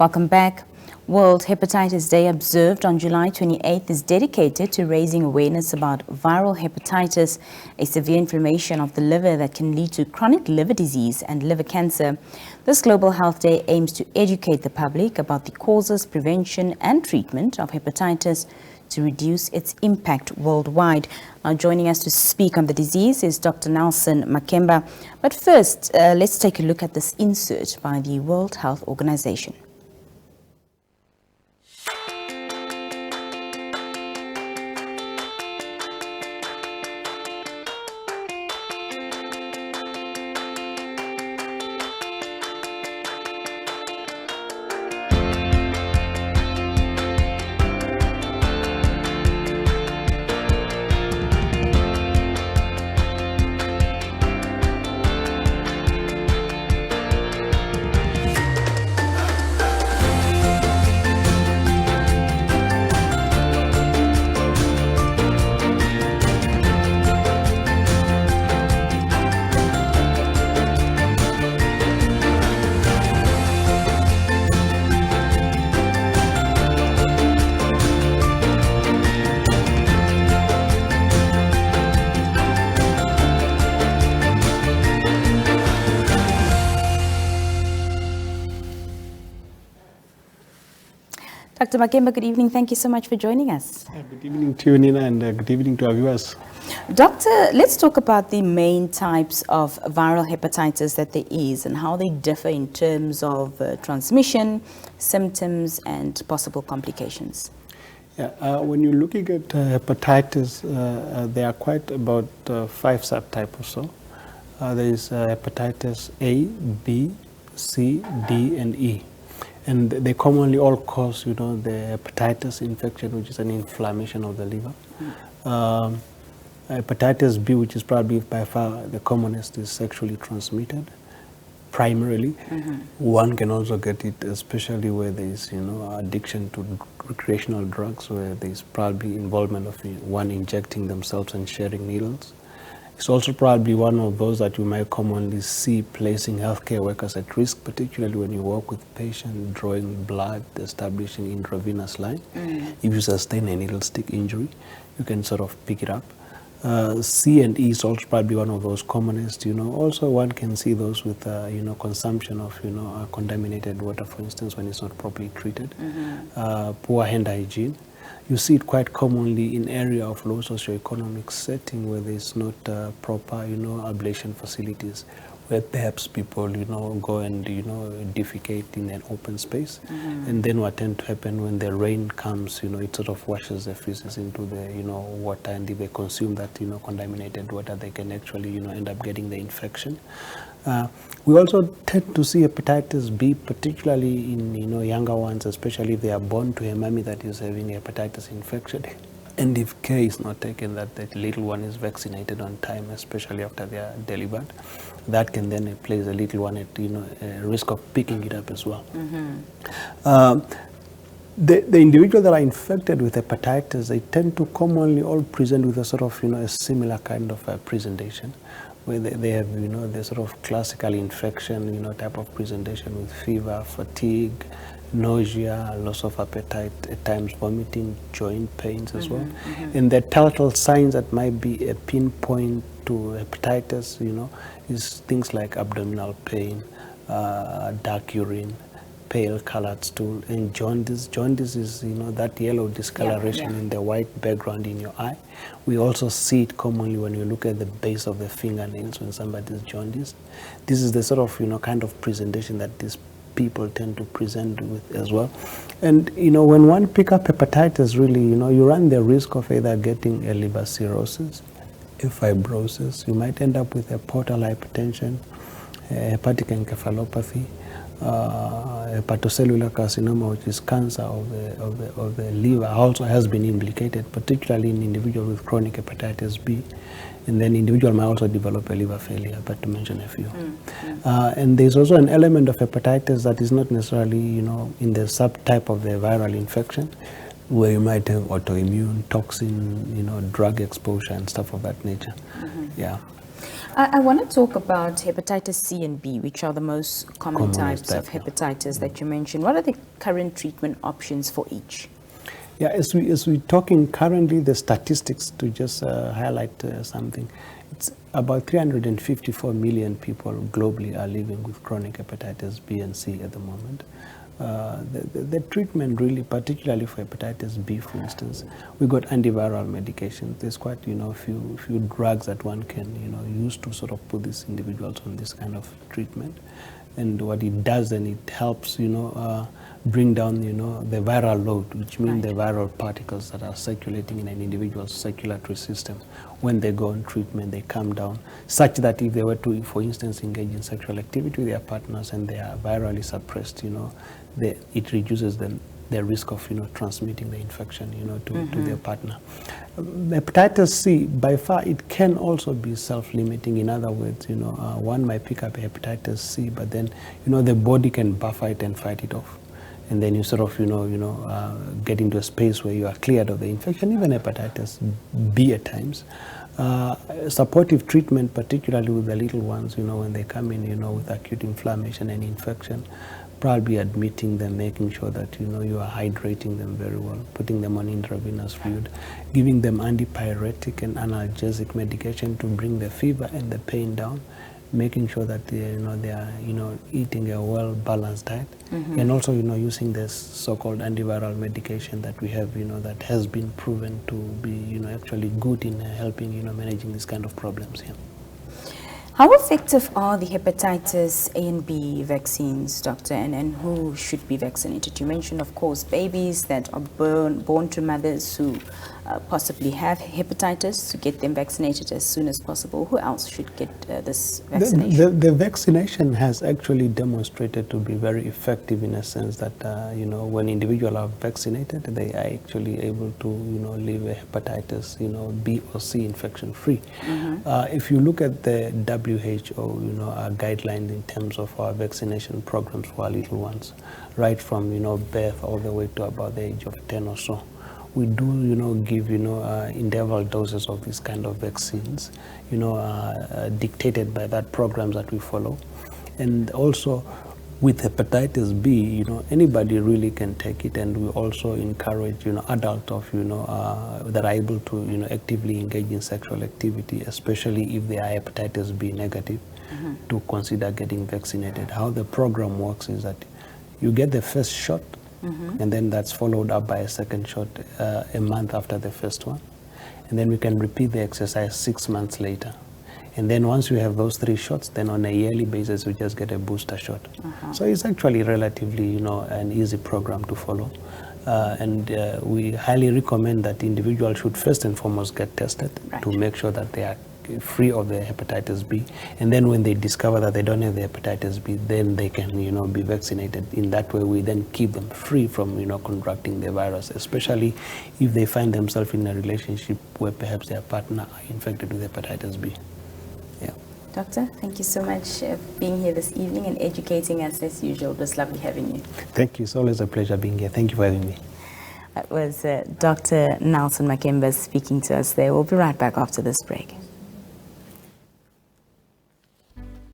Welcome back. World Hepatitis Day, observed on July 28th, is dedicated to raising awareness about viral hepatitis, a severe inflammation of the liver that can lead to chronic liver disease and liver cancer. This Global Health Day aims to educate the public about the causes, prevention and treatment of hepatitis to reduce its impact worldwide. Now, joining us to speak on the disease is Dr. Nelson Makemba. But first, let's take a look at this insert by the World Health Organization. Dr. Makemba, good evening. Thank you so much for joining us. Good evening to you, Nina, and good evening to our viewers. Doctor, let's talk about the main types of viral hepatitis that there is and how they differ in terms of transmission, symptoms, and possible complications. Yeah, when you're looking at hepatitis, there are quite about 5 subtypes or so. There is hepatitis A, B, C, D, and E. And they commonly all cause, the hepatitis infection, which is an inflammation of the liver. Hepatitis B, which is probably by far the commonest, is sexually transmitted, primarily. One can also get it, especially where there is, addiction to recreational drugs, where there is probably involvement of one injecting themselves and sharing needles. It's also probably one of those that you might commonly see placing healthcare workers at risk, particularly when you work with patients drawing blood, establishing intravenous line. If you sustain a needle stick injury, you can sort of pick it up. C and E is also probably one of those commonest. Also one can see those with consumption of contaminated water, for instance, when it's not properly treated. Poor hand hygiene. You see it quite commonly in area of low socioeconomic setting where there's not proper, ablation facilities, where perhaps people, go and, defecate in an open space. And then what tends to happen when the rain comes, it sort of washes the feces into the, water, and if they consume that, contaminated water, they can actually, end up getting the infection. We also tend to see hepatitis B, particularly in younger ones, especially if they are born to a mommy that is having a hepatitis infection. And if care is not taken, that little one is vaccinated on time, especially after they are delivered, that can then place a little one at risk of picking it up as well. The individuals that are infected with hepatitis, they tend to commonly all present with a sort of a similar kind of presentation, where they have the sort of classical infection type of presentation with fever, fatigue, nausea, loss of appetite, at times vomiting, joint pains as well. And the telltale signs that might be a pinpoint to hepatitis, is things like abdominal pain, dark urine, pale colored stool, and jaundice. Jaundice is, that yellow discoloration in the white background in your eye. We also see it commonly when you look at the base of the fingernails when somebody is jaundiced. This is the sort of, kind of presentation that these people tend to present with as well. And, when one pick up hepatitis, really, you run the risk of either getting a liver cirrhosis, a fibrosis. You might end up with a portal hypertension, hepatic encephalopathy, hepatocellular carcinoma, which is cancer of the liver, also has been implicated, particularly in individuals with chronic hepatitis B. And then individual might also develop a liver failure, but to mention a few. And there's also an element of hepatitis that is not necessarily, in the subtype of the viral infection, where you might have autoimmune, toxin, drug exposure and stuff of that nature. Yeah. I want to talk about hepatitis C and B, which are the most common types of hepatitis that you mentioned. What are the current treatment options for each? Yeah, as we're talking currently, the statistics, to just highlight something, it's about 354 million people globally are living with chronic hepatitis B and C at the moment. The treatment really, particularly for hepatitis B, for instance, we got antiviral medication. There's quite, few drugs that one can, use to sort of put these individuals on this kind of treatment. And what it does, then it helps, bring down, the viral load, which means the viral particles that are circulating in an individual's circulatory system. When they go on treatment, they come down, such that if they were to, for instance, engage in sexual activity with their partners and they are virally suppressed, it reduces the risk of, transmitting the infection, to their partner. Hepatitis C, by far, it can also be self-limiting. In other words, one might pick up hepatitis C, but then, the body can buffer it and fight it off. And then you sort of, get into a space where you are cleared of the infection, even hepatitis B at times. Supportive treatment, particularly with the little ones, when they come in, with acute inflammation and infection, probably admitting them, making sure that, you are hydrating them very well, putting them on intravenous fluid, giving them antipyretic and analgesic medication to bring the fever and the pain down, making sure that they are eating a well-balanced diet, and also using this so-called antiviral medication that we have, that has been proven to be actually good in helping managing these kind of problems here. How effective are the hepatitis A and B vaccines, doctor, and who should be vaccinated? You mentioned, of course, babies that are born to mothers who possibly have hepatitis, to get them vaccinated as soon as possible. Who else should get this vaccination? The vaccination has actually demonstrated to be very effective in a sense that, when individuals are vaccinated, they are actually able to, live a hepatitis, B or C infection free. If you look at the WHO, our guidelines in terms of our vaccination programs for our little ones, right from, birth all the way to about the age of 10 or so, we do, give, interval doses of these kind of vaccines, dictated by that programs that we follow. And also with hepatitis B, anybody really can take it, and we also encourage, adults of, that are able to, actively engage in sexual activity, especially if they are hepatitis B negative, to consider getting vaccinated. How the program works is that you get the first shot, and then that's followed up by a second shot a month after the first one. And then we can repeat the exercise 6 months later. And then once you have those 3 shots, then on a yearly basis, we just get a booster shot. So it's actually relatively, an easy program to follow. And we highly recommend that individuals should first and foremost get tested to make sure that they are free of the hepatitis B, and then when they discover that they don't have the hepatitis B, then they can be vaccinated. In that way, we then keep them free from contracting the virus, especially if they find themselves in a relationship where perhaps their partner are infected with hepatitis B. Doctor, thank you so much for being here this evening and educating us as usual. It was lovely having you. Thank you. It's always a pleasure being here. Thank you for having me. That was Dr. Nelson Makemba speaking to us there. We'll be right back after this break.